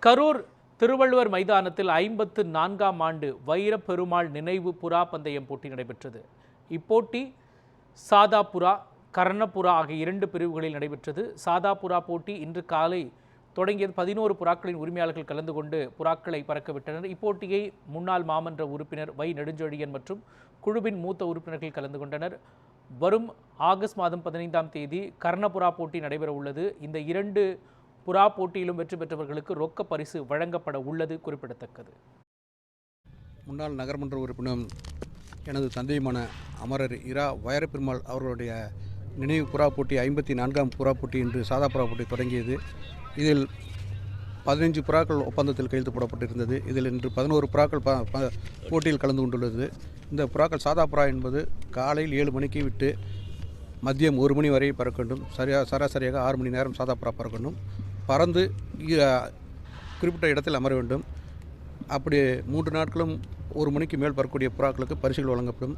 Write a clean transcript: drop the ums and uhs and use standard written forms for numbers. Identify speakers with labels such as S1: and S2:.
S1: கரூர் திருவள்ளுவர் மைதானத்தில் 54ஆம் ஆண்டு வைரப்பெருமாள் நினைவு புறா பந்தயம் போட்டி நடைபெற்றது. இப்போட்டி சாதா புறா, கர்ணப்புறா ஆகிய 2 பிரிவுகளில் நடைபெற்றது. சாதா புறா போட்டி இன்று காலை தொடங்கியது. 11 புறாக்களின் உரிமையாளர்கள் கலந்து கொண்டு புறாக்களை பறக்கவிட்டனர். இப்போட்டியை முன்னாள் மாமன்ற உறுப்பினர் வை நெடுஞ்செழியன் மற்றும் குழுவின் மூத்த உறுப்பினர்கள் கலந்து கொண்டனர். வரும் ஆகஸ்ட் மாதம் 15ஆம் தேதி கர்ணப்புறா போட்டி நடைபெற உள்ளது. இந்த 2 புறா போட்டியிலும் வெற்றி பெற்றவர்களுக்கு ரொக்க பரிசு வழங்கப்பட உள்ளது குறிப்பிடத்தக்கது.
S2: முன்னாள் நகர்மன்ற உறுப்பினர் எனது தந்தையுமான அமரர் இரா வைரப்பெருமாள் அவர்களுடைய நினைவு புறா போட்டி 54ஆம் புறா போட்டி இன்று சாதா புறா போட்டி தொடங்கியது. இதில் 15 புறாக்கள் ஒப்பந்தத்தில் கையெழுத்து போடப்பட்டிருந்தது. இதில் இன்று 11 புறாக்கள் போட்டியில் கலந்து கொண்டுள்ளது. இந்த புறாக்கள் சாதா புறா என்பது காலையில் 7 மணிக்கு விட்டு மதியம் 1 மணி வரை பறக்க வேண்டும். சராசரியாக 6 மணி நேரம் சாதா புறா பறக்க வேண்டும். பறந்து குறிப்பிட்ட இடத்தில் அமர வேண்டும். அப்படி 3 நாட்களும் 1 மணிக்கு மேல் பறக்கக்கூடிய புறாக்களுக்கு பரிசுகள் வழங்கப்படும்.